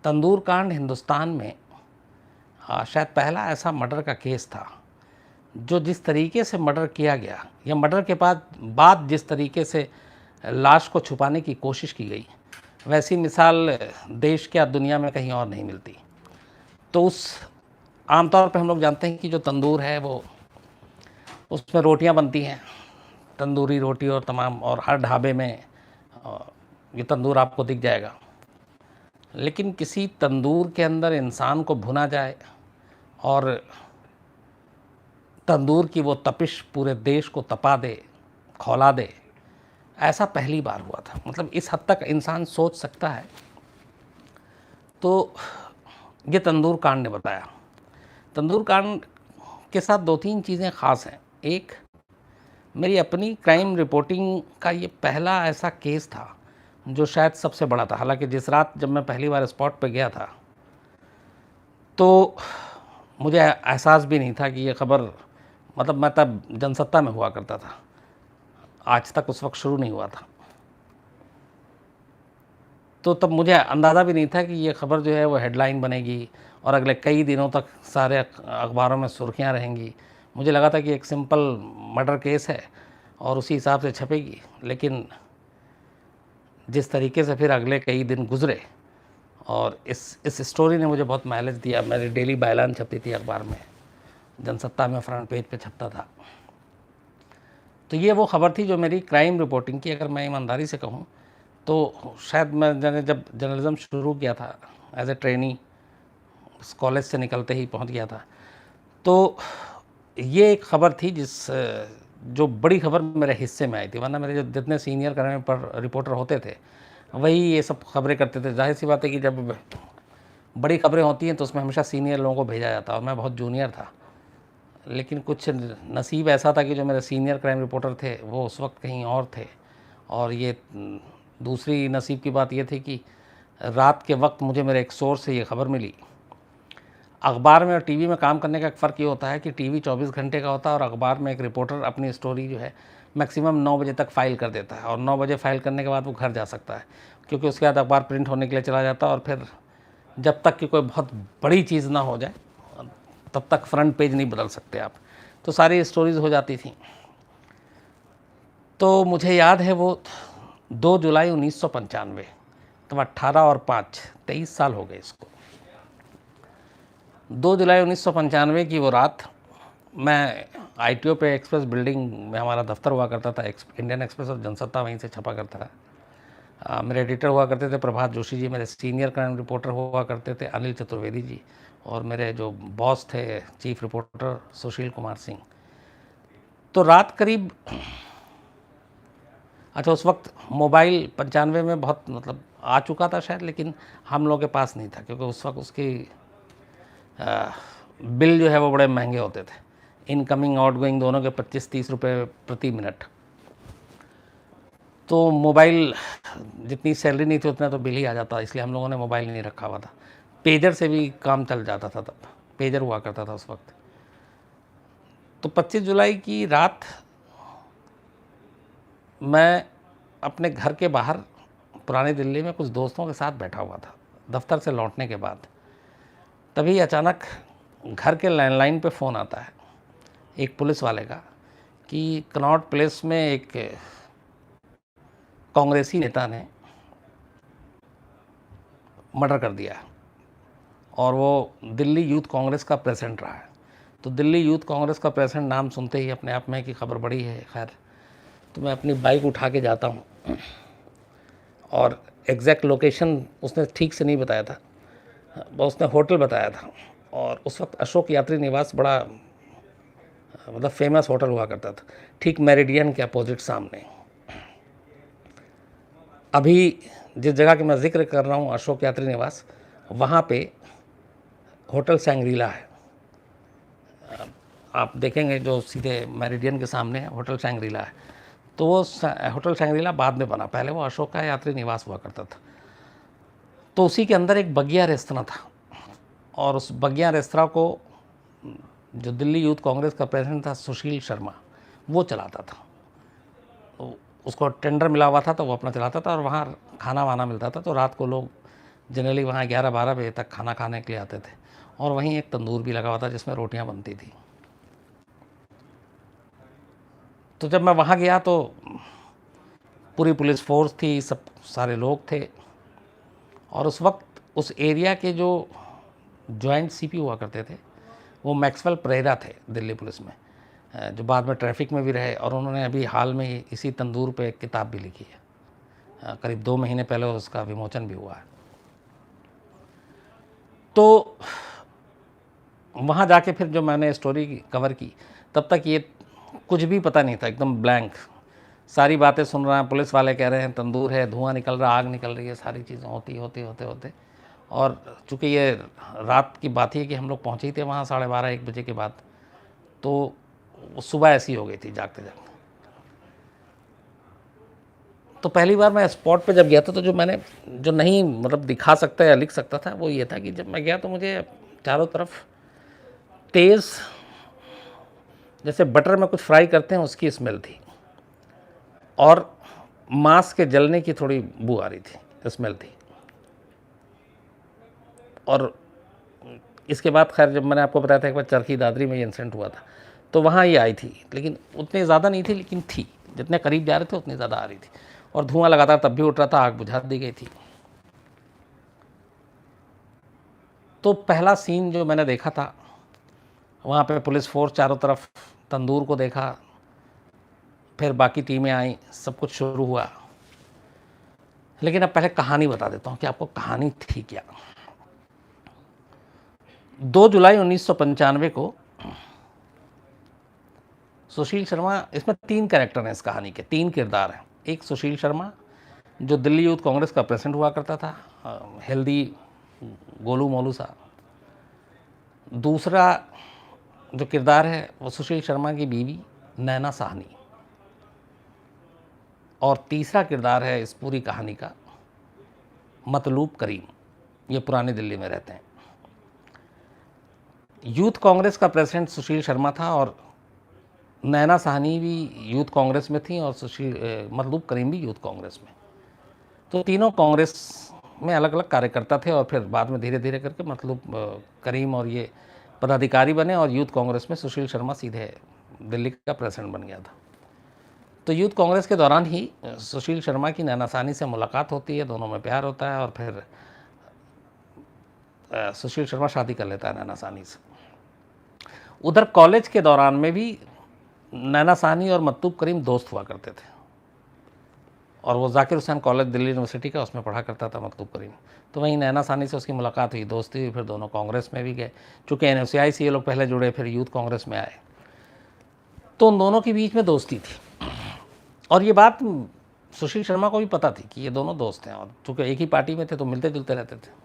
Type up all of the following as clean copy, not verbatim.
तंदूर कांड हिंदुस्तान में शायद पहला ऐसा मर्डर का केस था जो जिस तरीके से मर्डर किया गया या मर्डर के बाद जिस तरीके से लाश को छुपाने की कोशिश की गई, वैसी मिसाल देश के या दुनिया में कहीं और नहीं मिलती। तो उस आमतौर पे हम लोग जानते हैं कि जो तंदूर है वो उसमें रोटियां बनती हैं, तंदूरी रोटी और तमाम, और हर ढाबे में ये तंदूर आपको दिख जाएगा। लेकिन किसी तंदूर के अंदर इंसान को भुना जाए और तंदूर की वो तपिश पूरे देश को तपा दे, खौला दे, ऐसा पहली बार हुआ था। मतलब इस हद तक इंसान सोच सकता है। तो ये तंदूर कांड ने बताया। तंदूर कांड के साथ दो तीन चीज़ें ख़ास हैं। एक, मेरी अपनी क्राइम रिपोर्टिंग का ये पहला ऐसा केस था जो शायद सबसे बड़ा था। हालांकि जिस रात जब मैं पहली बार स्पॉट पे गया था तो मुझे एहसास भी नहीं था कि ये खबर, मतलब मैं तब जनसत्ता में हुआ करता था, आज तक उस वक्त शुरू नहीं हुआ था। तो तब मुझे अंदाज़ा भी नहीं था कि ये खबर जो है वो हेडलाइन बनेगी और अगले कई दिनों तक सारे अखबारों में सुर्खियां रहेंगी। मुझे लगा था कि एक सिंपल मर्डर केस है और उसी हिसाब से छपेगी। लेकिन जिस तरीके से फिर अगले कई दिन गुजरे और इस स्टोरी ने मुझे बहुत माइलेज दिया। मेरी डेली बायलान छपती थी अखबार में, जनसत्ता में फ्रंट पेज पे छपता था। तो ये वो ख़बर थी जो मेरी क्राइम रिपोर्टिंग की, अगर मैं ईमानदारी से कहूँ तो शायद मैंने जब जर्नलिज़म शुरू किया था एज ए ट्रेनी, कॉलेज से निकलते ही पहुंच गया था, तो ये एक ख़बर थी जो बड़ी खबर मेरे हिस्से में आई थी। वरना मेरे जो जितने सीनियर क्राइम पर रिपोर्टर होते थे वही ये सब खबरें करते थे। जाहिर सी बात है कि जब बड़ी खबरें होती हैं तो उसमें हमेशा सीनियर लोगों को भेजा जाता, और मैं बहुत जूनियर था। लेकिन कुछ नसीब ऐसा था कि जो मेरे सीनियर क्राइम रिपोर्टर थे वो उस वक्त कहीं और थे। और ये दूसरी नसीब की बात ये थी कि रात के वक्त मुझे मेरे एक सोर्स से ये खबर मिली। अखबार में और टीवी में काम करने का एक फ़र्क ये होता है कि टीवी 24 घंटे का होता है और अखबार में एक रिपोर्टर अपनी स्टोरी जो है मैक्सिमम 9 बजे तक फ़ाइल कर देता है, और 9 बजे फ़ाइल करने के बाद वो घर जा सकता है, क्योंकि उसके बाद अखबार प्रिंट होने के लिए चला जाता है। और फिर जब तक कि कोई बहुत बड़ी चीज़ ना हो जाए तब तक फ्रंट पेज नहीं बदल सकते आप। तो सारी स्टोरीज़ हो जाती थी। तो मुझे याद है वो 2 जुलाई 1995, तब 18 और 5 23 साल हो गए इसको। 2 जुलाई 1995 की वो रात, मैं आईटीओ पे एक्सप्रेस बिल्डिंग में हमारा दफ्तर हुआ करता था। इंडियन एक्सप्रेस और जनसत्ता वहीं से छपा करता था। मेरे एडिटर हुआ करते थे प्रभात जोशी जी, मेरे सीनियर क्राइम रिपोर्टर हुआ करते थे अनिल चतुर्वेदी जी, और मेरे जो बॉस थे चीफ रिपोर्टर सुशील कुमार सिंह। तो रात करीब, अच्छा उस वक्त मोबाइल 95 में बहुत मतलब आ चुका था शायद, लेकिन हम लोगों के पास नहीं था, क्योंकि उस वक्त उसकी बिल जो है वो बड़े महंगे होते थे। इनकमिंग आउटगोइंग दोनों के 25-30 रुपये प्रति मिनट। तो मोबाइल, जितनी सैलरी नहीं थी उतना तो बिल ही आ जाता, इसलिए हम लोगों ने मोबाइल नहीं रखा हुआ था। पेजर से भी काम चल जाता था, तब पेजर हुआ करता था उस वक्त। तो 25 जुलाई की रात मैं अपने घर के बाहर पुरानी दिल्ली में कुछ दोस्तों के साथ बैठा हुआ था दफ्तर से लौटने के बाद। तभी अचानक घर के लैंडलाइन पे फ़ोन आता है एक पुलिस वाले का कि कनॉट प्लेस में एक कांग्रेसी नेता ने मर्डर कर दिया है, और वो दिल्ली यूथ कांग्रेस का प्रेसिडेंट रहा है। तो दिल्ली यूथ कांग्रेस का प्रेसिडेंट नाम सुनते ही अपने आप में कि खबर बड़ी है। खैर, तो मैं अपनी बाइक उठा के जाता हूँ, और एग्जैक्ट लोकेशन उसने ठीक से नहीं बताया था, उसने होटल बताया था। और उस वक्त अशोक यात्री निवास बड़ा मतलब फेमस होटल हुआ करता था, ठीक मेरिडियन के अपोजिट सामने। अभी जिस जगह की मैं जिक्र कर रहा हूँ, अशोक यात्री निवास, वहाँ पे होटल सैंग्रीला है। आप देखेंगे जो सीधे मेरिडियन के सामने है, होटल सैंग्रीला है। तो वो होटल सैंग्रीला बाद में बना, पहले वो अशोक का यात्री निवास हुआ करता था। तो उसी के अंदर एक बगिया रेस्तरां था, और उस बगिया रेस्तरां को जो दिल्ली यूथ कांग्रेस का प्रेसिडेंट था सुशील शर्मा, वो चलाता था। तो उसको टेंडर मिला हुआ था तो वो अपना चलाता था, और वहाँ खाना वाना मिलता था। तो रात को लोग जनरली वहाँ 11-12 बजे तक खाना खाने के लिए आते थे, और वहीं एक तंदूर भी लगा हुआ था जिसमें रोटियां बनती थी। तो जब मैं वहाँ गया तो पूरी पुलिस फोर्स थी, सब सारे लोग थे, और उस वक्त उस एरिया के जो जॉइंट सीपी हुआ करते थे वो मैक्सवेल परेरा थे दिल्ली पुलिस में, जो बाद में ट्रैफिक में भी रहे, और उन्होंने अभी हाल में ही इसी तंदूर पे एक किताब भी लिखी है, करीब 2 महीने पहले उसका विमोचन भी हुआ है। तो वहाँ जाके फिर जो मैंने स्टोरी कवर की, तब तक ये कुछ भी पता नहीं था, एकदम ब्लैंक, सारी बातें सुन रहा है, पुलिस वाले कह रहे हैं तंदूर है, धुआं निकल रहा, आग निकल रही है, सारी चीज़ें होते और चूँकि ये रात की बात ही कि हम लोग पहुँचे ही थे वहाँ 12:30-1 बजे के बाद, तो सुबह ऐसी हो गई थी जागते जागते। तो पहली बार मैं स्पॉट पे जब गया था, तो जो मैंने जो नहीं मतलब दिखा सकता या लिख सकता था वो ये था कि जब मैं गया तो मुझे चारों तरफ तेज़, जैसे बटर में कुछ फ्राई करते हैं उसकी स्मेल थी, और मांस के जलने की थोड़ी बू आ रही थी, स्मेल थी। और इसके बाद खैर जब मैंने आपको बताया था एक बार चरखी दादरी में ये इंसिडेंट हुआ था, तो वहाँ ये आई थी, लेकिन उतनी ज़्यादा नहीं थी, लेकिन थी, जितने करीब जा रहे थे उतनी ज़्यादा आ रही थी, और धुआं लगातार तब भी उठ रहा था, आग बुझा दी गई थी। तो पहला सीन जो मैंने देखा था, वहाँ पे पुलिस फोर्स चारों तरफ, तंदूर को देखा, फिर बाकी टीमें आई, सब कुछ शुरू हुआ। लेकिन अब पहले कहानी बता देता हूँ कि आपको कहानी थी क्या। 2 जुलाई 1995 को सुशील शर्मा, इसमें 3 कैरेक्टर हैं इस कहानी के, 3 किरदार हैं। एक सुशील शर्मा जो दिल्ली यूथ कांग्रेस का प्रेसिडेंट हुआ करता था, हेल्दी गोलू मोलू सा। दूसरा जो किरदार है वो सुशील शर्मा की बीवी नैना साहनी। और तीसरा किरदार है इस पूरी कहानी का मतलूब करीम, ये पुरानी दिल्ली में रहते हैं। यूथ कांग्रेस का प्रेसिडेंट सुशील शर्मा था, और नैना साहनी भी यूथ कांग्रेस में थी, और मतलूब करीम भी यूथ कांग्रेस में। तो तीनों कांग्रेस में अलग अलग कार्यकर्ता थे, और फिर बाद में धीरे धीरे करके मतलूब करीम और ये पदाधिकारी बने, और यूथ कांग्रेस में सुशील शर्मा सीधे दिल्ली का प्रेसिडेंट बन गया था। तो यूथ कांग्रेस के दौरान ही सुशील शर्मा की नैना साहनी से मुलाकात होती है, दोनों में प्यार होता है, और फिर सुशील शर्मा शादी कर लेता है नैना साहनी से। उधर कॉलेज के दौरान में भी नैना साहनी और मतलूब करीम दोस्त हुआ करते थे, और वो जाकिर हुसैन कॉलेज दिल्ली यूनिवर्सिटी का, उसमें पढ़ा करता था मतलूब करीम। तो वहीं नैना साहनी से उसकी मुलाकात हुई, दोस्ती हुई, फिर दोनों कांग्रेस में भी गए। चूँकि NSCI से ये लोग पहले जुड़े, फिर यूथ कांग्रेस में आए, तो उन दोनों के बीच में दोस्ती थी। और ये बात सुशील शर्मा को भी पता थी कि ये दोनों दोस्त हैं, और चूँकि एक ही पार्टी में थे तो मिलते जुलते रहते थे।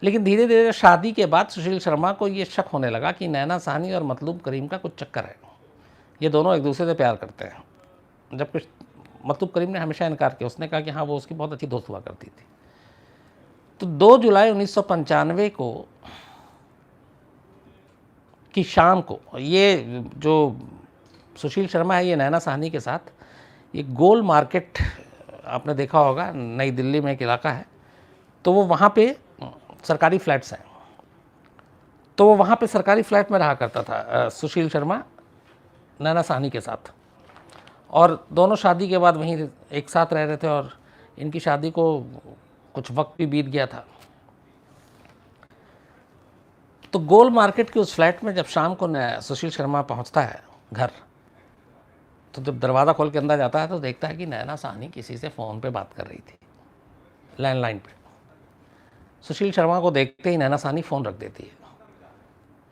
लेकिन धीरे धीरे शादी के बाद सुशील शर्मा को ये शक होने लगा कि नैना साहनी और मतलूब करीम का कुछ चक्कर है, ये दोनों एक दूसरे से प्यार करते हैं। जबकि मतलूब करीम ने हमेशा इनकार किया, उसने कहा कि हाँ वो उसकी बहुत अच्छी दोस्त हुआ करती थी। तो 2 जुलाई 1995 को की शाम को ये जो सुशील शर्मा है, ये नैना साहनी के साथ ये गोल मार्केट, आपने देखा होगा, नई दिल्ली में एक इलाका है, तो वो वहाँ पे सरकारी फ्लैट्स हैं, तो वो वहाँ पे सरकारी फ्लैट में रहा करता था सुशील शर्मा नैना साहनी के साथ। और दोनों शादी के बाद वहीं एक साथ रह रहे थे, और इनकी शादी को कुछ वक्त भी बीत गया था। तो गोल मार्केट के उस फ्लैट में जब शाम को सुशील शर्मा पहुंचता है घर, तो जब दरवाज़ा खोल के अंदर जाता है तो देखता है कि नैना साहनी किसी से फ़ोन पे बात कर रही थी, लैंडलाइन पे। सुशील शर्मा को देखते ही नैना साहनी फ़ोन रख देती है।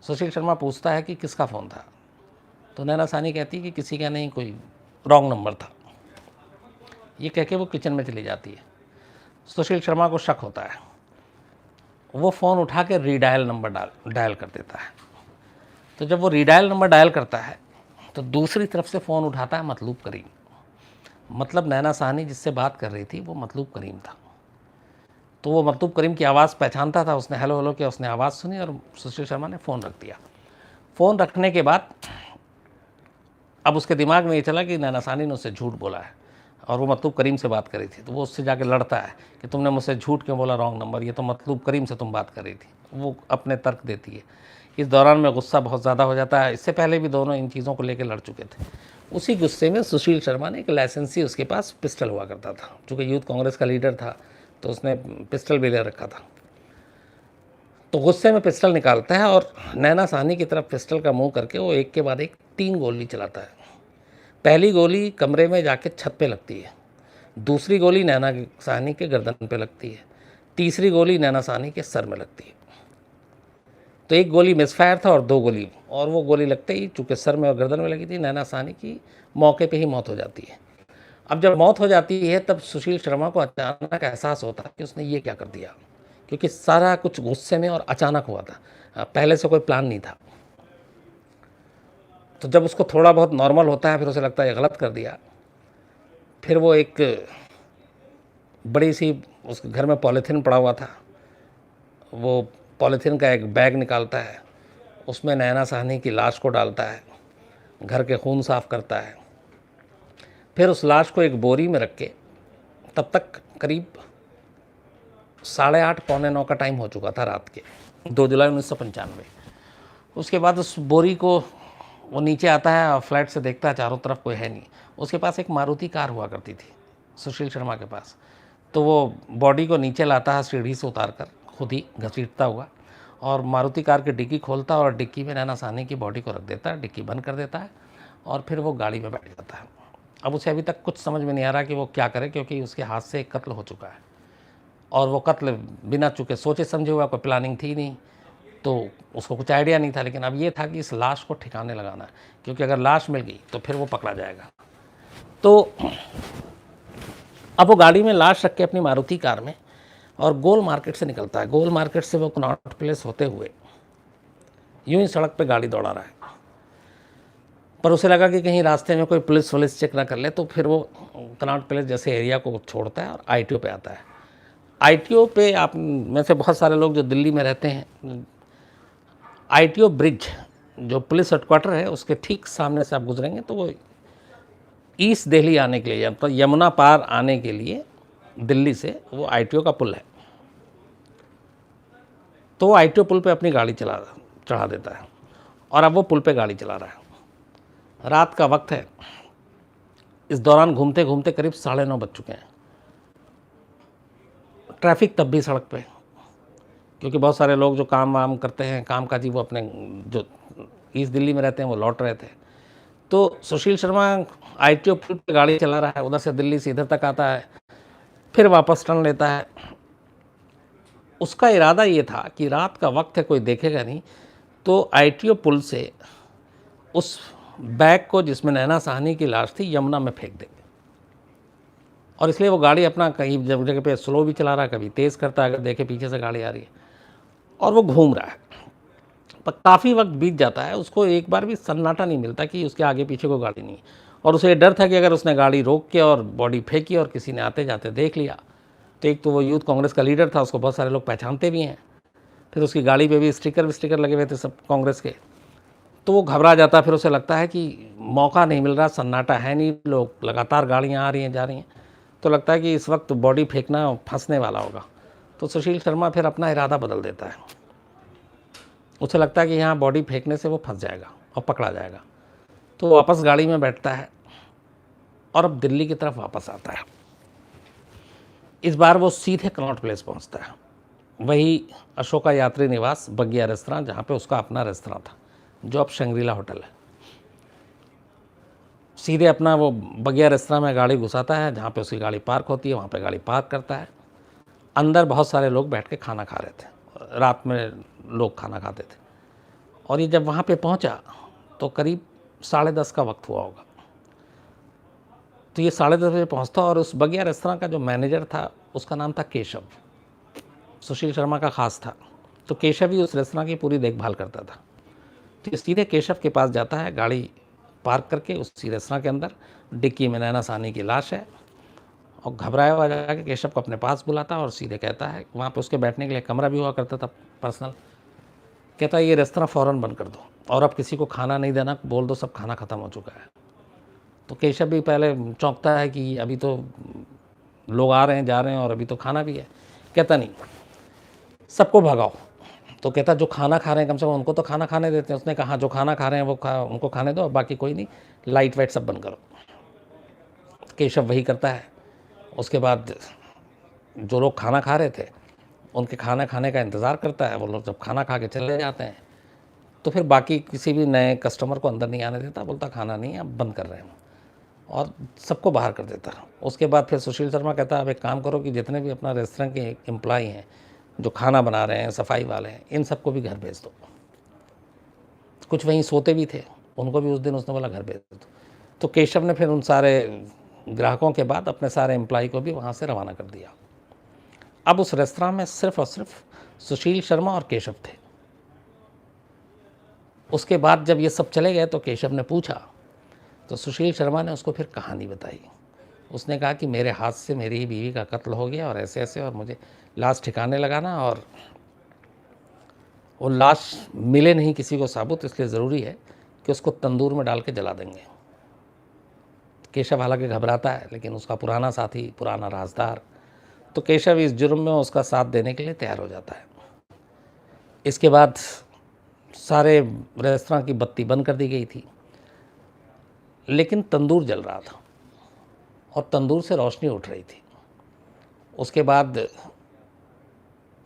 सुशील शर्मा पूछता है कि किसका फ़ोन था, तो नैना साहनी कहती है कि किसी का नहीं, कोई रॉन्ग नंबर था। ये कह के वो किचन में चली जाती है। सुशील शर्मा को शक होता है, वो फ़ोन उठा के रीडायल नंबर डायल कर देता है। तो जब वो रीडायल नंबर डायल करता है तो दूसरी तरफ से फ़ोन उठाता है मतलूब करीम। मतलब नैना साहनी जिससे बात कर रही थी वो मतलूब करीम था। तो वो मतलूब करीम की आवाज़ पहचानता था, उसने हेलो हेलो किया, उसने आवाज़ सुनी, और सुशील शर्मा ने फ़ोन रख दिया। फ़ोन रखने के बाद अब उसके दिमाग में ये चला कि नैना साहनी ने उससे झूठ बोला है, और वो मतलूब करीम से बात करी थी। तो वो उससे जाके लड़ता है कि तुमने मुझसे झूठ क्यों बोला, रॉन्ग नंबर, ये तो मतलूब करीम से तुम बात कर रही थी। वो अपने तर्क देती है। इस दौरान में गुस्सा बहुत ज़्यादा हो जाता है। इससे पहले भी दोनों इन चीज़ों को लेकर लड़ चुके थे। उसी गुस्से में सुशील शर्मा ने एक लाइसेंसी, उसके पास पिस्टल हुआ करता था, चूँकि यूथ कांग्रेस का लीडर था तो उसने पिस्टल भी ले रखा था। तो गुस्से में पिस्टल निकालता है और नैना साहनी की तरफ पिस्टल का मुंह करके वो एक के बाद एक 3 गोली चलाता है। पहली गोली कमरे में जाके छत पे लगती है, दूसरी गोली नैना साहनी के गर्दन पे लगती है, तीसरी गोली नैना साहनी के सर में लगती है। तो एक गोली मिसफायर था और 2 गोली, और वो गोली लगते ही चूँकि सर में और गर्दन में लगी थी, नैना साहनी की मौके पे ही मौत हो जाती है। अब जब मौत हो जाती है तब सुशील शर्मा को अचानक एहसास होता है कि उसने ये क्या कर दिया, क्योंकि सारा कुछ गुस्से में और अचानक हुआ था, पहले से कोई प्लान नहीं था। तो जब उसको थोड़ा बहुत नॉर्मल होता है फिर उसे लगता है ये गलत कर दिया। फिर वो एक बड़ी सी, उसके घर में पॉलीथीन पड़ा हुआ था, वो पॉलीथीन का एक बैग निकालता है, उसमें नैना साहनी की लाश को डालता है, घर के खून साफ करता है। फिर उस लाश को एक बोरी में रख के, तब तक करीब 8:30 पौने 9 का टाइम हो चुका था रात के, 2 जुलाई 1995। उसके बाद उस बोरी को वो नीचे आता है और फ्लैट से देखता है चारों तरफ कोई है नहीं। उसके पास एक मारुति कार हुआ करती थी सुशील शर्मा के पास। तो वो बॉडी को नीचे लाता है सीढ़ी से उतार कर, खुद ही घसीटता हुआ, और मारुति कार की डिक्की खोलता है और डिक्की में नैना साहनी की बॉडी को रख देता है, डिक्की बंद कर देता है और फिर वो गाड़ी में बैठ जाता है। अब उसे अभी तक कुछ समझ में नहीं आ रहा कि वो क्या करे, क्योंकि उसके हाथ से एक कत्ल हो चुका है और वो कत्ल बिना चूके सोचे समझे हुआ, कोई प्लानिंग थी नहीं, तो उसको कुछ आइडिया नहीं था। लेकिन अब ये था कि इस लाश को ठिकाने लगाना है, क्योंकि अगर लाश मिल गई तो फिर वो पकड़ा जाएगा। तो अब वो गाड़ी में लाश रख के अपनी मारुति कार में और गोल मार्केट से निकलता है। गोल मार्केट से वो कनॉट प्लेस होते हुए यूं ही सड़क पे गाड़ी दौड़ा रहा है, पर उसे लगा कि कहीं रास्ते में कोई पुलिस चेक ना कर ले, तो फिर वो कनॉट प्लेस जैसे एरिया को छोड़ता है और ITO पे आता है। ITO पे आप में से बहुत सारे लोग जो दिल्ली में रहते हैं, ITO ब्रिज जो पुलिस हेडक्वार्टर है उसके ठीक सामने से आप गुजरेंगे तो वो ईस्ट दिल्ली आने के लिए, तो यमुना पार आने के लिए दिल्ली से वो ITO का पुल है। तो वो ITO पुल पे अपनी गाड़ी चढ़ा देता है और अब वो पुल पे गाड़ी चला रहा है। रात का वक्त है। इस दौरान घूमते घूमते करीब 9:30 बज चुके हैं। ट्रैफिक तब भी सड़क पे, क्योंकि बहुत सारे लोग जो काम वाम करते हैं, काम काजी, वो अपने जो ईस्ट दिल्ली में रहते हैं वो लौट रहे थे। तो सुशील शर्मा ITO पुल पे गाड़ी चला रहा है, उधर से दिल्ली से इधर तक आता है, फिर वापस टर्न लेता है। उसका इरादा ये था कि रात का वक्त है, कोई देखेगा नहीं, तो ITO पुल से उस बैग को जिसमें नैना साहनी की लाश थी यमुना में फेंक देंगे। और इसलिए वो गाड़ी अपना कहीं जगह पे स्लो भी चला रहा है, कभी तेज़ करता है अगर देखे पीछे से गाड़ी आ रही है, और वो घूम रहा है। पर काफ़ी वक्त बीत जाता है, उसको एक बार भी सन्नाटा नहीं मिलता कि उसके आगे पीछे कोई गाड़ी नहीं। और उसे डर था कि अगर उसने गाड़ी रोक के और बॉडी फेंकी और किसी ने आते जाते देख लिया, तो एक तो वो यूथ कांग्रेस का लीडर था, उसको बहुत सारे लोग पहचानते भी हैं, फिर उसकी गाड़ी पे भी स्टिकर लगे हुए थे सब कांग्रेस के, तो वो घबरा जाता। फिर उसे लगता है कि मौका नहीं मिल रहा, सन्नाटा है नहीं, लोग लगातार गाड़ियाँ आ रही हैं जा रही हैं, तो लगता है कि इस वक्त बॉडी फेंकना फंसने वाला होगा। तो सुशील शर्मा फिर अपना इरादा बदल देता है। उसे लगता है कि यहाँ बॉडी फेंकने से वो फंस जाएगा और पकड़ा जाएगा, तो वापस गाड़ी में बैठता है और अब दिल्ली की तरफ वापस आता है। इस बार वो सीधे कनॉट प्लेस पहुँचता है, वही अशोका यात्री निवास बगिया रेस्तरां, जहाँ पे उसका अपना रेस्तरां था, जो अब शंग्रीला होटल है। सीधे अपना वो बगिया रेस्तरां में गाड़ी घुसाता है, जहाँ पे उसकी गाड़ी पार्क होती है, वहाँ पे गाड़ी पार्क करता है। अंदर बहुत सारे लोग बैठ के खाना खा रहे थे, रात में लोग खाना खाते थे। और ये जब वहाँ पे पहुँचा तो करीब 10:30 का वक्त हुआ होगा। तो ये 10:30 बजे पहुँचता, और उस बगिया रेस्तरां का जो मैनेजर था उसका नाम था केशव, सुशील शर्मा का ख़ास था। तो केशव ही उस रेस्तरां की पूरी देखभाल करता था। तो सीधे केशव के पास जाता है, गाड़ी पार्क करके उसी रेस्तरां के अंदर डिक्की में नैना साहनी की लाश है, और घबराया हुआ जाके केशव को अपने पास बुलाता है और सीधे कहता है, वहाँ पे उसके बैठने के लिए कमरा भी हुआ करता था पर्सनल, कहता है ये रेस्तरां फ़ौरन बंद कर दो और अब किसी को खाना नहीं देना, बोल दो सब खाना ख़त्म हो चुका है। तो केशव भी पहले चौंकता है कि अभी तो लोग आ रहे हैं जा रहे हैं और अभी तो खाना भी है। कहता नहीं, सबको भगाओ। तो कहता जो खाना खा रहे हैं कम से कम उनको तो खाना खाने देते हैं। उसने कहा जो खाना खा रहे हैं वो उनको खाने दो, बाकी कोई नहीं, लाइट वाइट सब बंद करो। केशव वही करता है। उसके बाद जो लोग खाना खा रहे थे उनके खाना खाने का इंतज़ार करता है। वो लोग जब खाना खा के चले जाते हैं तो फिर बाकी किसी भी नए कस्टमर को अंदर नहीं आने देता, बोलता खाना नहीं है, अब बंद कर रहे हैं, और सबको बाहर कर देता। उसके बाद फिर सुशील शर्मा कहता है अब एक काम करो कि जितने भी अपना रेस्टोरेंट के एम्प्लॉई हैं जो खाना बना रहे हैं, सफाई वाले हैं, इन सबको भी घर भेज दो। कुछ वहीं सोते भी थे, उनको भी उस दिन उसने बोला घर भेज दो। तो केशव ने फिर उन सारे ग्राहकों के बाद अपने सारे एम्प्लॉय को भी वहाँ से रवाना कर दिया। अब उस रेस्तरां में सिर्फ और सिर्फ सुशील शर्मा और केशव थे। उसके बाद जब ये सब चले गए तो केशव ने पूछा, तो सुशील शर्मा ने उसको फिर कहानी बताई। उसने कहा कि मेरे हाथ से मेरी ही बीवी का कत्ल हो गया और ऐसे ऐसे, और मुझे लाश ठिकाने लगाना, और वो लाश मिले नहीं किसी को साबुत, इसलिए ज़रूरी है कि उसको तंदूर में डाल के जला देंगे। केशव हालांकि घबराता है, लेकिन उसका पुराना साथी, पुराना राजदार, तो केशव इस जुर्म में उसका साथ देने के लिए तैयार हो जाता है। इसके बाद सारे रेस्तरां की बत्ती बंद कर दी गई थी, लेकिन तंदूर जल रहा था और तंदूर से रोशनी उठ रही थी। उसके बाद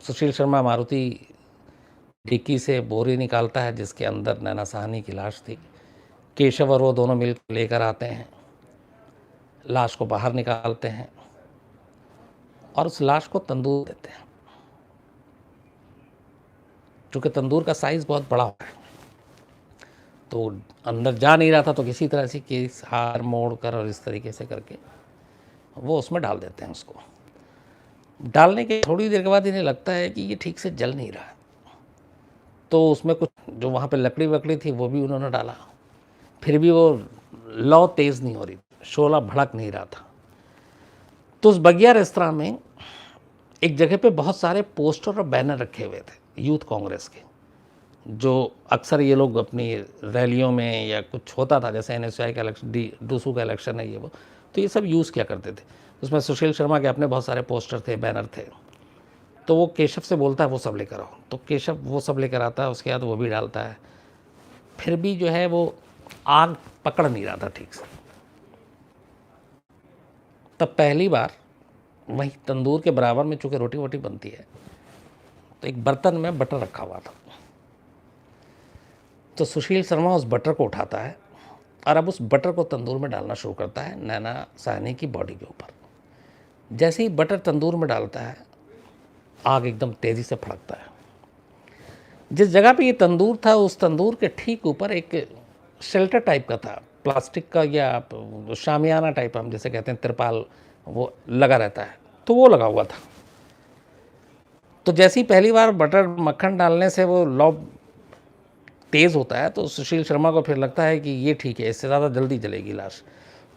सुशील शर्मा मारुति डिक्की से बोरी निकालता है जिसके अंदर नैना साहनी की लाश थी। केशव और वो दोनों मिलकर लेकर आते हैं, लाश को बाहर निकालते हैं और उस लाश को तंदूर देते हैं। चूँकि तंदूर का साइज़ बहुत बड़ा है तो अंदर जा नहीं रहा था, तो किसी तरह से केस हार मोड़ कर और इस तरीके से करके वो उसमें डाल देते हैं। उसको डालने के थोड़ी देर के बाद इन्हें लगता है कि ये ठीक से जल नहीं रहा है, तो उसमें कुछ जो वहाँ पे लकड़ी वकड़ी थी वो भी उन्होंने डाला, फिर भी वो लौ तेज़ नहीं हो रही, शोला भड़क नहीं रहा था। तो उस बगिया रेस्तरां में एक जगह पे बहुत सारे पोस्टर और बैनर रखे हुए थे यूथ कांग्रेस के, जो अक्सर ये लोग अपनी रैलियों में या कुछ होता था, जैसे NSY का इलेक्शन, डूसू का इलेक्शन है ये वो, तो ये सब यूज़ किया करते थे। उसमें सुशील शर्मा के अपने बहुत सारे पोस्टर थे, बैनर थे। तो वो केशव से बोलता है वो सब लेकर आओ, तो केशव वो सब लेकर आता है। उसके बाद वो भी डालता है, फिर भी जो है वो आग पकड़ नहीं रहा था ठीक से। तब पहली बार वहीं तंदूर के बराबर में चूँकि रोटी वोटी बनती है, तो एक बर्तन में बटर रखा हुआ था। तो सुशील शर्मा उस बटर को उठाता है और अब उस बटर को तंदूर में डालना शुरू करता है नैना साहनी की बॉडी के ऊपर। जैसे ही बटर तंदूर में डालता है, आग एकदम तेज़ी से फड़कता है। जिस जगह पे ये तंदूर था, उस तंदूर के ठीक ऊपर एक शेल्टर टाइप का था, प्लास्टिक का या शामियाना टाइप हम जैसे कहते हैं, तिरपाल, वो लगा रहता है, तो वो लगा हुआ था। तो जैसे ही पहली बार बटर मक्खन डालने से वो लौ तेज़ होता है, तो सुशील शर्मा को फिर लगता है कि ये ठीक है, इससे ज़्यादा जल्दी जलेगी लाश।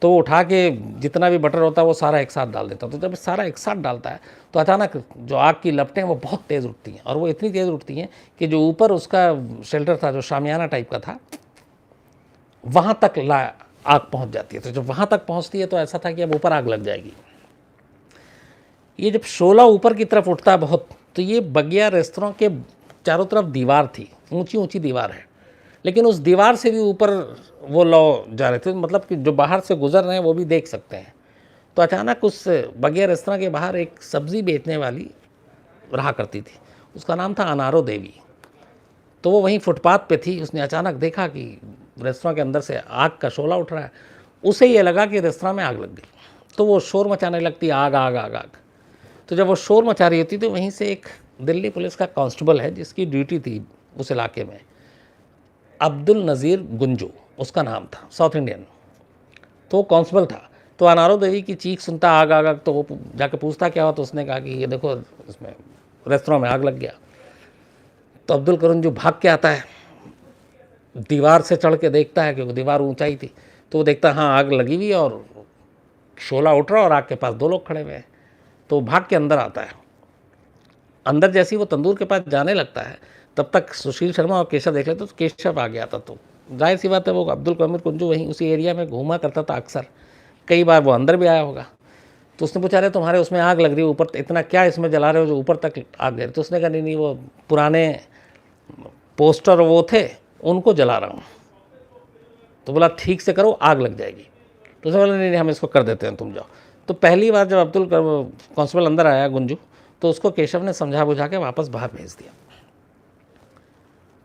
तो उठा के जितना भी बटर होता है वो सारा एक साथ डाल देता है। तो जब सारा एक साथ डालता है तो अचानक जो आग की लपटें वो बहुत तेज़ उठती हैं, और वो इतनी तेज़ उठती हैं कि जो ऊपर उसका शेल्टर था, जो शामियाना टाइप का था, वहाँ तक आग पहुँच जाती है। तो जब वहाँ तक पहुँचती है तो ऐसा था कि अब ऊपर आग लग जाएगी। ये जब शोला ऊपर की तरफ उठता है बहुत, तो ये बगिया रेस्तरां के चारों तरफ दीवार थी, ऊंची ऊंची दीवार है, लेकिन उस दीवार से भी ऊपर वो लौ जा रहे थे, मतलब कि जो बाहर से गुजर रहे हैं वो भी देख सकते हैं। तो अचानक उस बगिया रेस्तरां के बाहर एक सब्ज़ी बेचने वाली रहा करती थी, उसका नाम था अनारो देवी। तो वो वहीं फुटपाथ पे थी। उसने अचानक देखा कि रेस्तरां के अंदर से आग का शोला उठ रहा है। उसे ये लगा कि रेस्तरां में आग लग गई, तो वो शोर मचाने लगती, आग आग आग आग। तो जब वो शोर मचा रही होती तो वहीं से एक दिल्ली पुलिस का कांस्टेबल है जिसकी ड्यूटी थी उस इलाके में, अब्दुल नज़ीर गुंजू उसका नाम था, साउथ इंडियन, तो वो कांस्टेबल था। तो अनारो देवी की चीख सुनता, आग आग आग, तो वो जाके पूछता क्या हुआ, तो उसने कहा कि ये देखो इसमें रेस्तरां में आग लग गया। तो अब्दुल गुंजू भाग के आता है, दीवार से चढ़ के देखता है, क्योंकि दीवार ऊंचाई थी, तो वो देखता हाँ आग लगी हुई है और शोला उठ रहा और आग के पास दो लोग खड़े हुए हैं। तो भाग के अंदर आता है। अंदर जैसे ही वो तंदूर के पास जाने लगता है, तब तक सुशील शर्मा और केशव देख लेते, तो केशव आ गया था। तो जाहिर सी बात है वो अब्दुल कमीर कुंजू वहीं उसी एरिया में घूमा करता था अक्सर, कई बार वो अंदर भी आया होगा। तो उसने पूछा, अरे तुम्हारे उसमें आग लग रही है ऊपर, इतना क्या इसमें जला रहे हो जो ऊपर तक आग गई? तो उसने कहा नहीं नहीं, वो पुराने पोस्टर वो थे उनको जला रहा हूँ। तो बोला ठीक से करो, आग लग जाएगी। तो उसने बोला नहीं नहीं, हम इसको कर देते हैं, तुम जाओ। तो पहली बार जब अब्दुल कांस्टेबल अंदर आया गुंजू, तो उसको केशव ने समझा बुझा के वापस बाहर भेज दिया।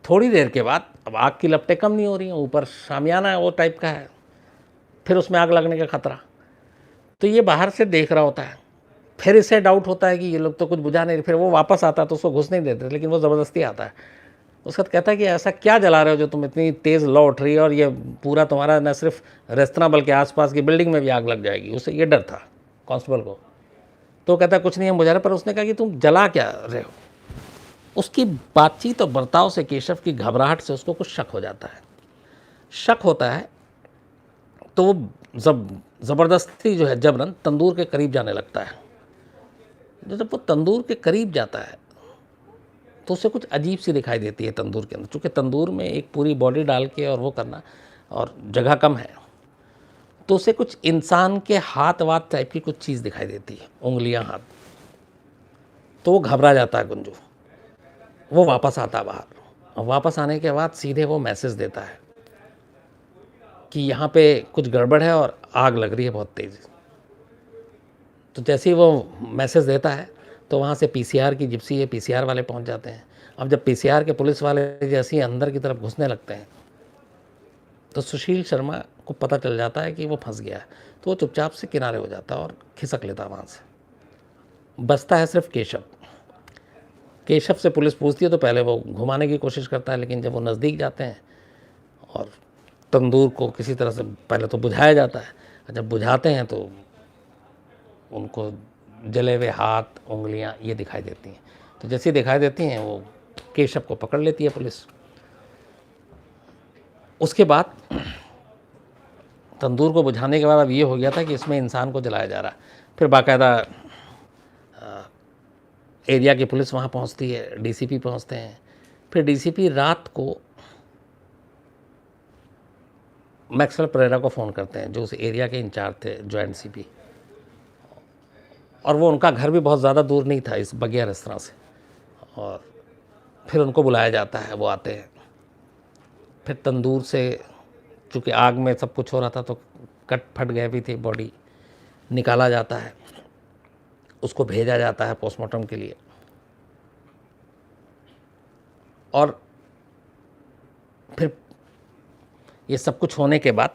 थोड़ी देर के बाद अब आग की लपटें कम नहीं हो रही हैं, ऊपर शामियाना है वो टाइप का है, फिर उसमें आग लगने का खतरा। तो ये बाहर से देख रहा होता है, फिर इसे डाउट होता है कि ये लोग तो कुछ बुझा नहीं, फिर वो वापस आता है तो उसको घुस नहीं देते, लेकिन वो ज़बरदस्ती आता है। उसका कहता है कि ऐसा क्या जला रहे हो जो तुम इतनी तेज़ लौ उठ रही है, और ये पूरा तुम्हारा न सिर्फ रेस्तरां बल्कि आसपास की बिल्डिंग में भी आग लग जाएगी। उसे ये डर था कांस्टेबल को। तो कहता है कुछ नहीं हम बुझा रहे, पर उसने कहा कि तुम जला क्या रहे हो? उसकी बातचीत और बर्ताव से, केशव की घबराहट से उसको कुछ शक हो जाता है। शक होता है तो वो ज़बरदस्ती जो है जबरन तंदूर के करीब जाने लगता है। जब वो तंदूर के करीब जाता है तो उसे कुछ अजीब सी दिखाई देती है तंदूर के अंदर, चूँकि तंदूर में एक पूरी बॉडी डाल के और वो करना, और जगह कम है, तो उसे कुछ इंसान के हाथ वाथ टाइप की कुछ चीज़ दिखाई देती है, उंगलियां हाथ। तो वो घबरा जाता है गुंजू, वो वापस आता है बाहर, और वापस आने के बाद सीधे वो मैसेज देता है कि यहाँ पे कुछ गड़बड़ है और आग लग रही है बहुत तेज़। तो जैसे ही वो मैसेज देता है तो वहाँ से पीसीआर की जिप्सी है, पीसीआर वाले पहुँच जाते हैं। अब जब पीसीआर के पुलिस वाले जैसे ही अंदर की तरफ घुसने लगते हैं तो सुशील शर्मा को पता चल जाता है कि वो फंस गया है। तो वो चुपचाप से किनारे हो जाता है और खिसक लेता है वहाँ से। बचता है सिर्फ केशव। केशव से पुलिस पूछती है तो पहले वो घुमाने की कोशिश करता है, लेकिन जब वो नज़दीक जाते हैं और तंदूर को किसी तरह से पहले तो बुझाया जाता है, जब बुझाते हैं तो उनको जले हुए हाथ, उंगलियां ये दिखाई देती हैं। तो जैसे दिखाई देती हैं वो केशव को पकड़ लेती है पुलिस। उसके बाद तंदूर को बुझाने के बाद अब ये हो गया था कि इसमें इंसान को जलाया जा रहा है। फिर बाकायदा एरिया की पुलिस वहाँ पहुँचती है, डीसीपी पहुँचते हैं। फिर डीसीपी रात को मैक्सवेल परेरा को फ़ोन करते हैं, जो उस एरिया के इंचार्ज थे, जॉइंट सीपी। और वो उनका घर भी बहुत ज़्यादा दूर नहीं था इस बगिया रेस्तरां से। और फिर उनको बुलाया जाता है, वो आते हैं। फिर तंदूर से, चूँकि आग में सब कुछ हो रहा था तो कट फट गए भी थे, बॉडी निकाला जाता है, उसको भेजा जाता है पोस्टमार्टम के लिए। और फिर ये सब कुछ होने के बाद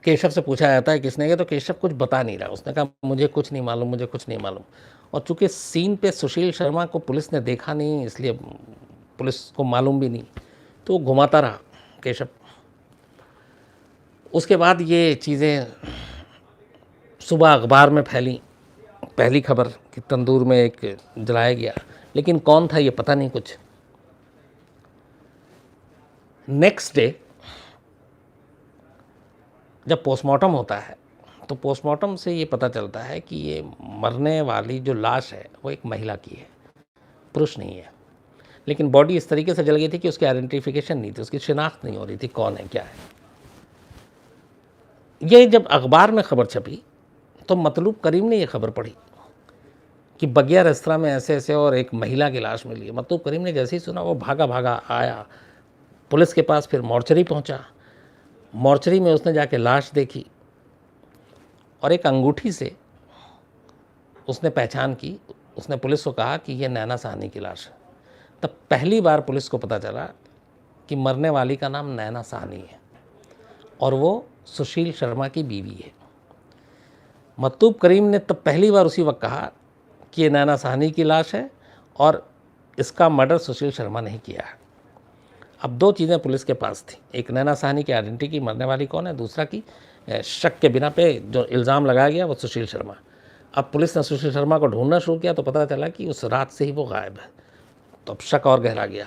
केशव से पूछा जाता है किसने किया, तो केशव कुछ बता नहीं रहा। उसने कहा मुझे कुछ नहीं मालूम, मुझे कुछ नहीं मालूम। और चूँकि सीन पे सुशील शर्मा को पुलिस ने देखा नहीं, इसलिए पुलिस को मालूम भी नहीं, तो वो घुमाता रहा केशव। उसके बाद ये चीज़ें सुबह अखबार में फैली, पहली खबर कि तंदूर में एक जलाया गया, लेकिन कौन था ये पता नहीं कुछ। नेक्स्ट डे जब पोस्टमार्टम होता है तो पोस्टमार्टम से ये पता चलता है कि ये मरने वाली जो लाश है वो एक महिला की है, पुरुष नहीं है। लेकिन बॉडी इस तरीके से जल गई थी कि उसकी आइडेंटिफिकेशन नहीं थी, उसकी शिनाख्त नहीं हो रही थी कौन है क्या है। ये जब अखबार में खबर छपी तो मतलूब करीम ने ये खबर पढ़ी कि बगिया रेस्तरां में ऐसे ऐसे और एक महिला की लाश मिली है। मतलूब करीम ने जैसे ही सुना वो भागा भागा आया पुलिस के पास, फिर मॉर्चरी पहुंचा। मॉर्चरी में उसने जाके लाश देखी और एक अंगूठी से उसने पहचान की। उसने पुलिस को कहा कि यह नैना साहनी की लाश है। तब पहली बार पुलिस को पता चला कि मरने वाली का नाम नैना साहनी है और वो सुशील शर्मा की बीवी है। मतलूब करीम ने तब पहली बार उसी वक्त कहा कि ये नैना साहनी की लाश है और इसका मर्डर सुशील शर्मा ने ही किया है। अब दो चीज़ें पुलिस के पास थी, एक नैना साहनी की आइडेंटिटी की, मरने वाली कौन है, दूसरा की शक के बिना पे जो इल्ज़ाम लगाया गया वो सुशील शर्मा। अब पुलिस ने सुशील शर्मा को ढूंढना शुरू किया तो पता चला कि उस रात से ही वो गायब है। तो अब शक और गहरा गया।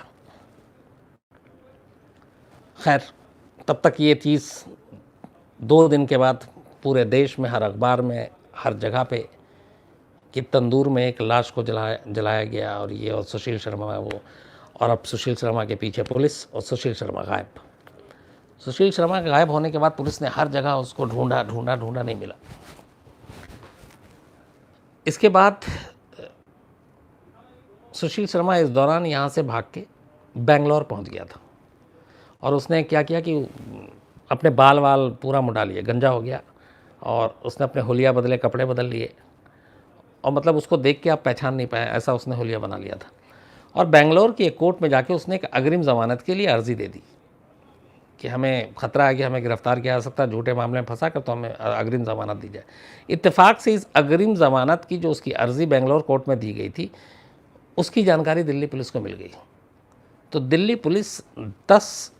खैर तब तक ये चीज़ 2 दिन के बाद पूरे देश में, हर अखबार में, हर जगह पे कि तंदूर में एक लाश को जलाया गया और ये और सुशील शर्मा है वो। और अब सुशील शर्मा के पीछे पुलिस और सुशील शर्मा गायब। सुशील शर्मा के गायब होने के बाद पुलिस ने हर जगह उसको ढूंढा ढूंढा ढूंढा, नहीं मिला। इसके बाद सुशील शर्मा इस दौरान यहाँ से भाग के बेंगलोर पहुँच गया था और उसने क्या किया कि अपने बाल वाल पूरा मुंडा लिए, गंजा हो गया और उसने अपने हुलिया बदले, कपड़े बदल लिए और मतलब उसको देख के आप पहचान नहीं पाए, ऐसा उसने हुलिया बना लिया था। और बेंगलोर की एक कोर्ट में जाके उसने एक अग्रिम ज़मानत के लिए अर्ज़ी दे दी कि हमें ख़तरा है कि हमें गिरफ़्तार किया जा सकता है, झूठे मामले में फंसा कर, तो हमें अग्रिम ज़मानत दी जाए। इत्तेफाक से इस अग्रिम ज़मानत की जो उसकी अर्ज़ी बेंगलोर कोर्ट में दी गई थी, उसकी जानकारी दिल्ली पुलिस को मिल गई। तो दिल्ली पुलिस 10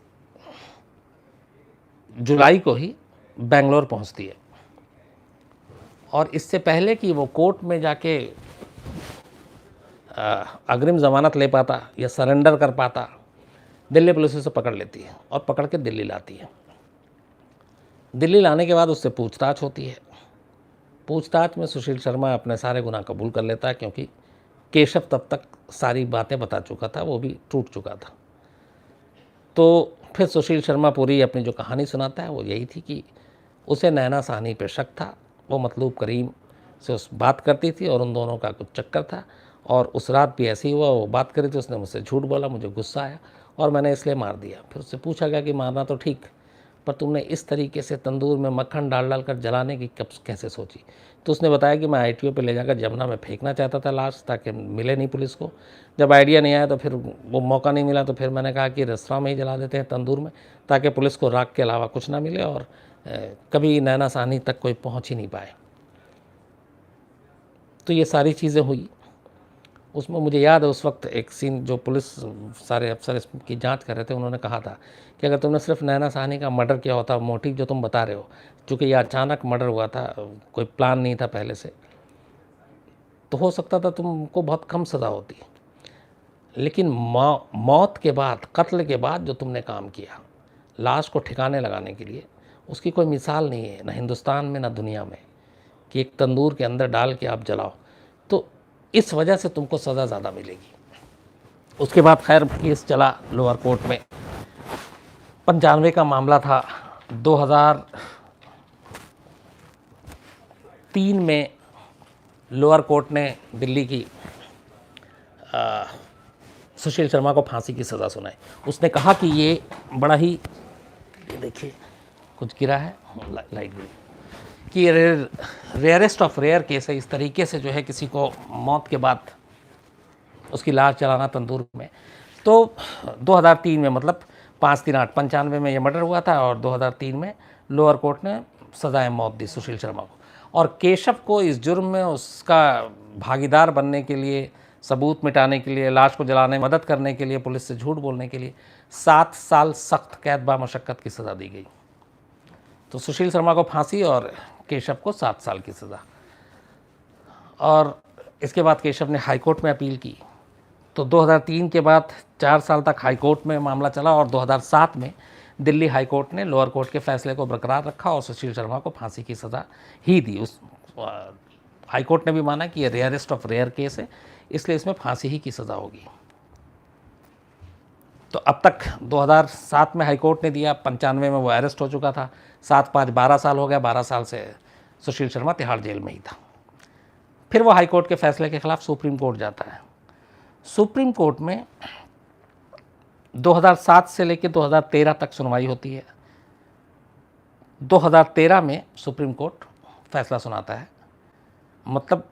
जुलाई को ही बेंगलोर पहुंचती है और इससे पहले कि वो कोर्ट में जाके अग्रिम ज़मानत ले पाता या सरेंडर कर पाता, दिल्ली पुलिस उसे पकड़ लेती है और पकड़ के दिल्ली लाती है। दिल्ली लाने के बाद उससे पूछताछ होती है। पूछताछ में सुशील शर्मा अपने सारे गुनाह कबूल कर लेता है, क्योंकि केशव तब तक सारी बातें बता चुका था, वो भी टूट चुका था। तो फिर सुशील शर्मा पूरी अपनी जो कहानी सुनाता है वो यही थी कि उसे नैना साहनी पे शक था, वो मतलूब करीम से उस बात करती थी और उन दोनों का कुछ चक्कर था और उस रात भी ऐसे ही हुआ, वो बात करी थी, उसने मुझसे झूठ बोला, मुझे गुस्सा आया और मैंने इसलिए मार दिया। फिर उससे पूछा गया कि मारना तो ठीक, पर तुमने इस तरीके से तंदूर में मक्खन डाल डाल कर जलाने की कब कैसे सोची? तो उसने बताया कि मैं ITO पे ले जाकर जमुना में फेंकना चाहता था लाश, ताकि मिले नहीं पुलिस को। जब आइडिया नहीं आया तो फिर वो मौका नहीं मिला, तो फिर मैंने कहा कि रेस्तरां में ही जला देते हैं तंदूर में, ताकि पुलिस को राख के अलावा कुछ ना मिले और कभी नैना साहनी तक कोई पहुँच ही नहीं पाए। तो ये सारी चीज़ें हुई। उसमें मुझे याद है उस वक्त एक सीन, जो पुलिस सारे अफसर इसकी जांच कर रहे थे, उन्होंने कहा था कि अगर तुमने सिर्फ नैना साहनी का मर्डर किया होता, मोटिव जो तुम बता रहे हो, चूँकि ये अचानक मर्डर हुआ था, कोई प्लान नहीं था पहले से, तो हो सकता था तुमको बहुत कम सज़ा होती। लेकिन मौत के बाद, कत्ल के बाद जो तुमने काम किया लाश को ठिकाने लगाने के लिए, उसकी कोई मिसाल नहीं है, ना हिंदुस्तान में ना दुनिया में, कि एक तंदूर के अंदर डाल के आप जलाओ। तो इस वजह से तुमको सज़ा ज़्यादा मिलेगी। उसके बाद खैर केस चला लोअर कोर्ट में। 95 का मामला था। 2003 में लोअर कोर्ट ने दिल्ली की सुशील शर्मा को फांसी की सज़ा सुनाई। उसने कहा कि ये बड़ा ही, ये देखिए कुछ गिरा है, लाइट गिरी, कि रेयरेस्ट ऑफ रेयर केस है इस तरीके से जो है किसी को मौत के बाद उसकी लाश जलाना तंदूर में। तो 2003 में, मतलब 5-3-8 95 में ये मर्डर हुआ था और 2003 में लोअर कोर्ट ने सज़ाए मौत दी सुशील शर्मा को। और केशव को इस जुर्म में उसका भागीदार बनने के लिए, सबूत मिटाने के लिए, लाश को जलाने में मदद करने के लिए, पुलिस से झूठ बोलने के लिए 7 साल सख्त कैद बामशक्कत की सज़ा दी गई। तो सुशील शर्मा को फांसी और केशव को 7 साल की सज़ा। और इसके बाद केशव ने हाई कोर्ट में अपील की। तो 2003 के बाद 4 साल तक हाई कोर्ट में मामला चला और 2007 में दिल्ली हाई कोर्ट ने लोअर कोर्ट के फैसले को बरकरार रखा और सुशील शर्मा को फांसी की सज़ा ही दी। उस हाई कोर्ट ने भी माना कि ये रेयरेस्ट ऑफ रेयर केस है, इसलिए इसमें फांसी ही की सज़ा होगी। तो अब तक 2007 में हाई कोर्ट ने दिया, 95 में वो अरेस्ट हो चुका था, 7-5 12 साल हो गया, 12 साल से सुशील शर्मा तिहाड़ जेल में ही था। फिर वो हाई कोर्ट के फैसले के खिलाफ सुप्रीम कोर्ट जाता है। सुप्रीम कोर्ट में 2007 से लेकर 2013 तक सुनवाई होती है। 2013 में सुप्रीम कोर्ट फैसला सुनाता है, मतलब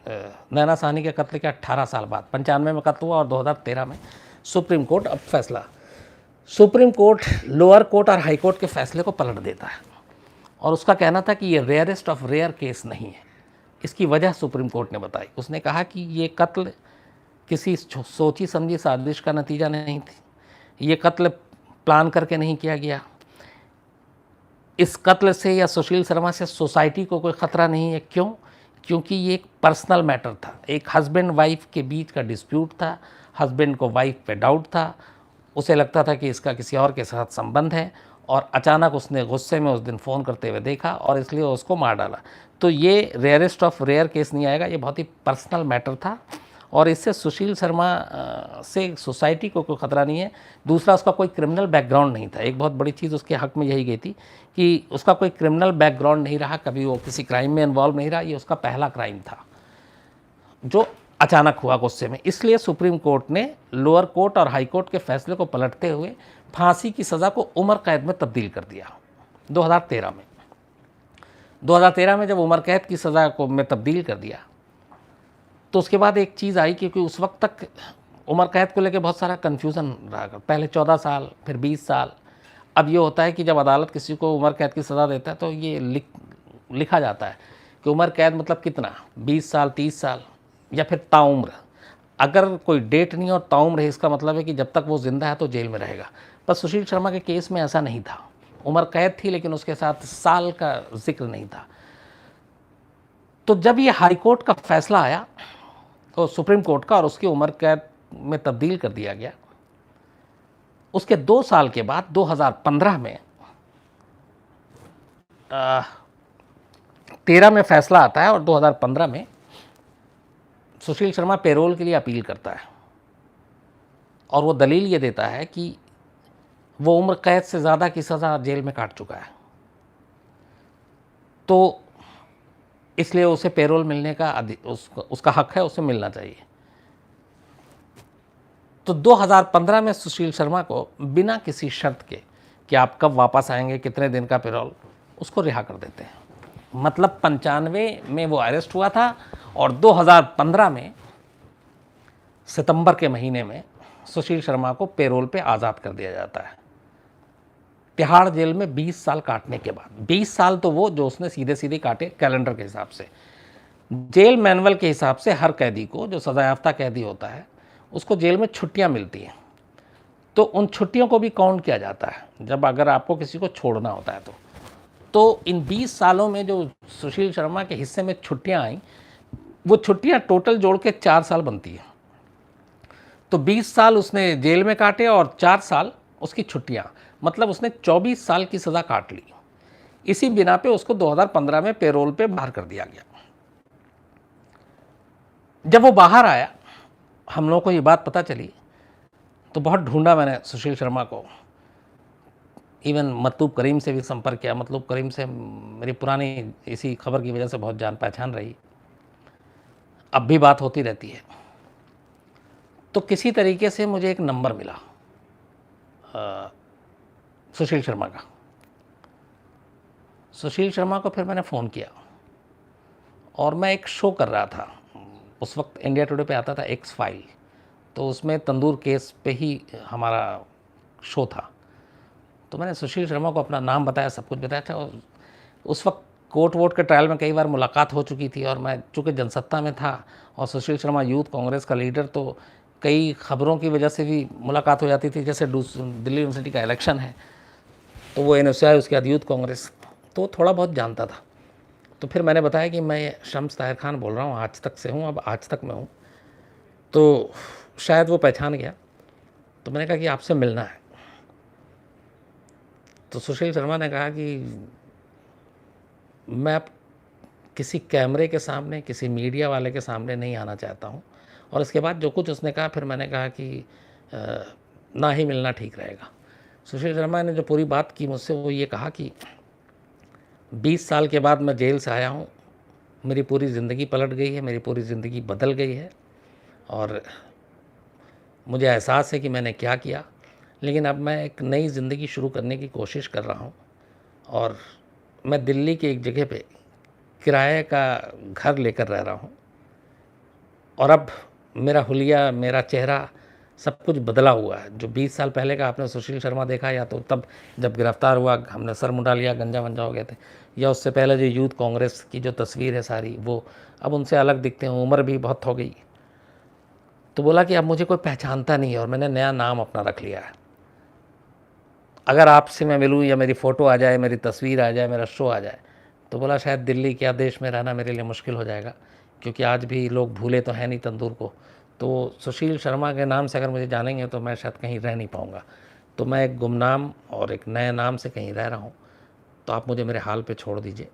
नैना साहनी के कत्ल के 18 साल बाद, 95 में कत्ल हुआ और 2013 में सुप्रीम कोर्ट अब फैसला। सुप्रीम कोर्ट लोअर कोर्ट और हाई कोर्ट के फैसले को पलट देता है और उसका कहना था कि ये रेयरेस्ट ऑफ रेयर केस नहीं है। इसकी वजह सुप्रीम कोर्ट ने बताई। उसने कहा कि ये कत्ल किसी सोची समझी साजिश का नतीजा नहीं थी, ये कत्ल प्लान करके नहीं किया गया। इस कत्ल से या सुशील शर्मा से सोसाइटी को कोई ख़तरा नहीं है। क्यों? क्योंकि ये एक पर्सनल मैटर था, एक हस्बैंड वाइफ के बीच का डिस्प्यूट था। हस्बैंड को वाइफ पे डाउट था, उसे लगता था कि इसका किसी और के साथ संबंध है और अचानक उसने गुस्से में उस दिन फ़ोन करते हुए देखा और इसलिए उसको मार डाला। तो ये रेयरेस्ट ऑफ रेयर केस नहीं आएगा, ये बहुत ही पर्सनल मैटर था और इससे सुशील शर्मा से सोसाइटी को कोई ख़तरा नहीं है। दूसरा, उसका कोई क्रिमिनल बैकग्राउंड नहीं था। एक बहुत बड़ी चीज़ उसके हक़ में यही गई थी कि उसका कोई क्रिमिनल बैकग्राउंड नहीं रहा, कभी वो किसी क्राइम में इन्वॉल्व नहीं रहा। ये उसका पहला क्राइम था जो अचानक हुआ गुस्से में। इसलिए सुप्रीम कोर्ट ने लोअर कोर्ट और हाई कोर्ट के फैसले को पलटते हुए फांसी की सज़ा को उम्र कैद में तब्दील कर दिया 2013 में। 2013 में जब उम्र कैद की सज़ा को में तब्दील कर दिया तो उसके बाद एक चीज़ आई, क्योंकि उस वक्त तक उम्र कैद को लेकर बहुत सारा कन्फ्यूज़न रहा। पहले 14 साल, फिर 20 साल। अब ये होता है कि जब अदालत किसी को उम्र कैद की सज़ा देता है तो ये लिखा जाता है कि उम्र कैद मतलब कितना, 20 साल, 30 साल या फिर ताउम्र। अगर कोई डेट नहीं और ताउम्र है, इसका मतलब है कि जब तक वो ज़िंदा है तो जेल में रहेगा। पर सुशील शर्मा के केस में ऐसा नहीं था। उम्र कैद थी लेकिन उसके साथ साल का जिक्र नहीं था। तो जब ये हाई कोर्ट का फैसला आया तो सुप्रीम कोर्ट का, और उसकी उम्र कैद में तब्दील कर दिया गया, उसके 2 साल के बाद 2015 में 13 में फैसला आता है और 2015 में सुशील शर्मा पेरोल के लिए अपील करता है और वो दलील ये देता है कि वो उम्र कैद से ज़्यादा की सज़ा जेल में काट चुका है, तो इसलिए उसे पेरोल मिलने का उसका हक है, उसे मिलना चाहिए। तो 2015 में सुशील शर्मा को बिना किसी शर्त के कि आप कब वापस आएंगे, कितने दिन का पेरोल, उसको रिहा कर देते हैं। मतलब 95 में वो अरेस्ट हुआ था और 2015 में सितंबर के महीने में सुशील शर्मा को पेरोल पे आज़ाद कर दिया जाता है तिहाड़ जेल में 20 साल काटने के बाद। 20 साल तो वो जो उसने सीधे सीधे काटे कैलेंडर के हिसाब से। जेल मैनुअल के हिसाब से हर कैदी को, जो सजायाफ्ता कैदी होता है, उसको जेल में छुट्टियां मिलती हैं, तो उन छुट्टियों को भी काउंट किया जाता है जब अगर आपको किसी को छोड़ना होता है तो इन 20 सालों में जो सुशील शर्मा के हिस्से में छुट्टियां आई, वो छुट्टियां टोटल जोड़ के 4 साल बनती हैं। तो 20 साल उसने जेल में काटे और 4 साल उसकी छुट्टियां, मतलब उसने 24 साल की सज़ा काट ली। इसी बिना पे उसको 2015 में पेरोल पे बाहर कर दिया गया। जब वो बाहर आया, हम लोगों को ये बात पता चली तो बहुत ढूंढा मैंने सुशील शर्मा को। इवन मतलूब करीम से भी संपर्क किया। मतलूब करीम से मेरी पुरानी इसी खबर की वजह से बहुत जान पहचान रही, अब भी बात होती रहती है। तो किसी तरीके से मुझे एक नंबर मिला सुशील शर्मा का। सुशील शर्मा को फिर मैंने फ़ोन किया और मैं एक शो कर रहा था, उस वक्त इंडिया टुडे पे आता था एक्स फाइल, तो उसमें तंदूर केस पे ही हमारा शो था। तो मैंने सुशील शर्मा को अपना नाम बताया, सब कुछ बताया था। और उस वक्त कोर्ट वोट के ट्रायल में कई बार मुलाकात हो चुकी थी और मैं चूँकि जनसत्ता में था और सुशील शर्मा यूथ कांग्रेस का लीडर, तो कई खबरों की वजह से भी मुलाकात हो जाती थी। जैसे दिल्ली यूनिवर्सिटी का इलेक्शन है तो वो NSI, उसके बाद यूथ कांग्रेस, तो थोड़ा बहुत जानता था। तो फिर मैंने बताया कि मैं शम्स ताहिर खान बोल रहा हूँ, आज तक से हूँ, अब आज तक में हूँ। तो शायद वो पहचान गया। तो मैंने कहा कि आपसे मिलना है। तो सुशील शर्मा ने कहा कि मैं अब किसी कैमरे के सामने, किसी मीडिया वाले के सामने नहीं आना चाहता हूँ। और इसके बाद जो कुछ उसने कहा, फिर मैंने कहा कि ना ही मिलना ठीक रहेगा। सुशील शर्मा ने जो पूरी बात की मुझसे, वो ये कहा कि 20 साल के बाद मैं जेल से आया हूँ, मेरी पूरी ज़िंदगी पलट गई है, मेरी पूरी ज़िंदगी बदल गई है और मुझे एहसास है कि मैंने क्या किया, लेकिन अब मैं एक नई ज़िंदगी शुरू करने की कोशिश कर रहा हूँ। और मैं दिल्ली की एक जगह पे किराए का घर लेकर रह रहा हूँ और अब मेरा हुलिया, मेरा चेहरा, सब कुछ बदला हुआ है। जो 20 साल पहले का आपने सुशील शर्मा देखा, या तो तब जब गिरफ्तार हुआ हमने सर मुंडा लिया, गंजा वंजा हो गए थे, या उससे पहले जो यूथ कांग्रेस की जो तस्वीर है सारी, वो अब उनसे अलग दिखते हैं, उम्र भी बहुत हो गई। तो बोला कि अब मुझे कोई पहचानता नहीं है और मैंने नया नाम अपना रख लिया है। अगर आपसे मैं मिलूँ या मेरी फ़ोटो आ जाए, मेरी तस्वीर आ जाए, मेरा शो आ जाए, तो बोला शायद दिल्ली क्या देश में रहना मेरे लिए मुश्किल हो जाएगा, क्योंकि आज भी लोग भूले तो हैं नहीं तंदूर को। तो सुशील शर्मा के नाम से अगर मुझे जानेंगे तो मैं शायद कहीं रह नहीं पाऊँगा। तो मैं एक गुमनाम और एक नए नाम से कहीं रह रहा हूँ, तो आप मुझे मेरे हाल पे छोड़ दीजिए।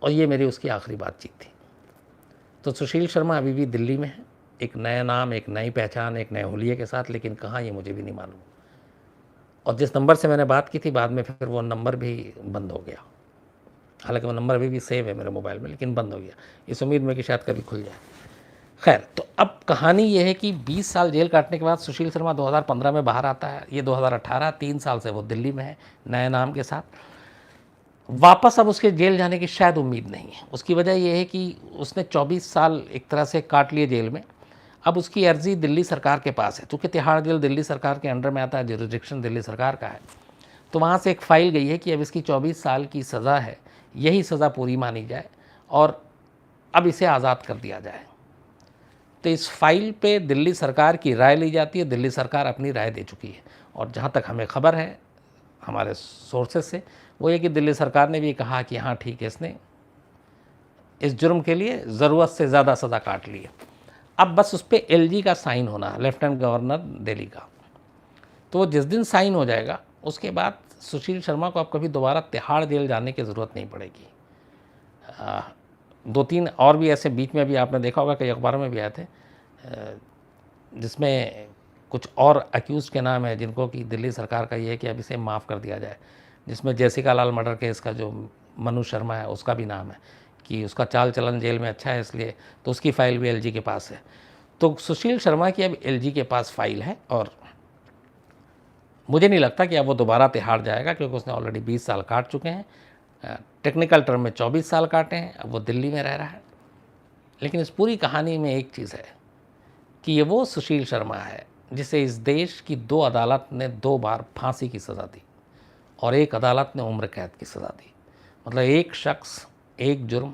और ये मेरी उसकी आखिरी बातचीत थी। तो सुशील शर्मा अभी भी दिल्ली में है, एक नया नाम, एक नई पहचान, एक नए हुलिये के साथ, लेकिन कहाँ ये मुझे भी नहीं मालूम। और जिस नंबर से मैंने बात की थी बाद में फिर वो नंबर भी बंद हो गया। हालांकि वो नंबर अभी भी सेव है मेरे मोबाइल में, लेकिन बंद हो गया। इस उम्मीद में कि शायद कभी खुल जाए। खैर, तो अब कहानी ये है कि 20 साल जेल काटने के बाद सुशील शर्मा 2015 में बाहर आता है। ये 2018, 3 साल से वो दिल्ली में है नए नाम के साथ। वापस अब उसके जेल जाने की शायद उम्मीद नहीं है। उसकी वजह यह है कि उसने 24 साल एक तरह से काट लिए जेल में। अब उसकी अर्जी दिल्ली सरकार के पास है, क्योंकि तिहाड़ जेल दिल्ली सरकार के अंडर में आता है, जुरिडिक्शन दिल्ली सरकार का है। तो वहाँ से एक फ़ाइल गई है कि अब इसकी 24 साल की सज़ा है, यही सज़ा पूरी मानी जाए और अब इसे आज़ाद कर दिया जाए। तो इस फाइल पे दिल्ली सरकार की राय ली जाती है। दिल्ली सरकार अपनी राय दे चुकी है, और जहाँ तक हमें खबर है हमारे सोर्सेज से, वो ये कि दिल्ली सरकार ने भी कहा कि हाँ ठीक है, इसने इस जुर्म के लिए ज़रूरत से ज़्यादा सज़ा काट ली है। अब बस उस पर एलजी का साइन होना है, लेफ्टिनेंट गवर्नर दिल्ली का। तो वो जिस दिन साइन हो जाएगा उसके बाद सुशील शर्मा को अब कभी दोबारा तिहाड़ जेल जाने की ज़रूरत नहीं पड़ेगी। 2-3 और भी ऐसे बीच में भी आपने देखा होगा, कई अखबारों में भी आए थे, जिसमें कुछ और अक्यूज़ के नाम है जिनको कि दिल्ली सरकार का ये है कि अब इसे माफ़ कर दिया जाए। जिसमें जैसिका लाल मर्डर केस का जो मनु शर्मा है उसका भी नाम है कि उसका चाल चलन जेल में अच्छा है, इसलिए तो उसकी फ़ाइल भी एलजी के पास है। तो सुशील शर्मा की अब एलजी के पास फ़ाइल है, और मुझे नहीं लगता कि अब वो दोबारा तिहाड़ जाएगा, क्योंकि उसने ऑलरेडी 20 साल काट चुके हैं। टेक्निकल टर्म में 24 साल काटे हैं, अब वो दिल्ली में रह रहा है। लेकिन इस पूरी कहानी में एक चीज़ है कि ये वो सुशील शर्मा है जिसे इस देश की 2 अदालत ने 2 बार फांसी की सज़ा दी और एक अदालत ने उम्र कैद की सज़ा दी। मतलब एक शख्स, एक जुर्म,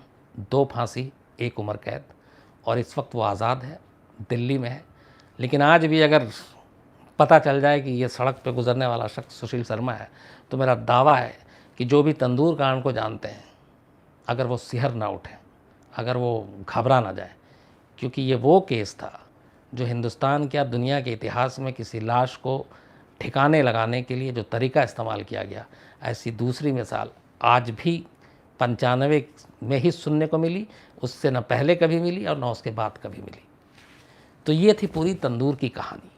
2 फांसी, 1 उम्र कैद, और इस वक्त वो आज़ाद है, दिल्ली में है। लेकिन आज भी अगर पता चल जाए कि ये सड़क पे गुजरने वाला शख्स सुशील शर्मा है, तो मेरा दावा है कि जो भी तंदूर कांड को जानते हैं, अगर वो सिहर ना उठे, अगर वो घबरा ना जाए, क्योंकि ये वो केस था जो हिंदुस्तान क्या दुनिया के इतिहास में किसी लाश को ठिकाने लगाने के लिए जो तरीका इस्तेमाल किया गया, ऐसी दूसरी मिसाल आज भी 95 में ही सुनने को मिली। उससे न पहले कभी मिली और न उसके बाद कभी मिली। तो ये थी पूरी तंदूर की कहानी।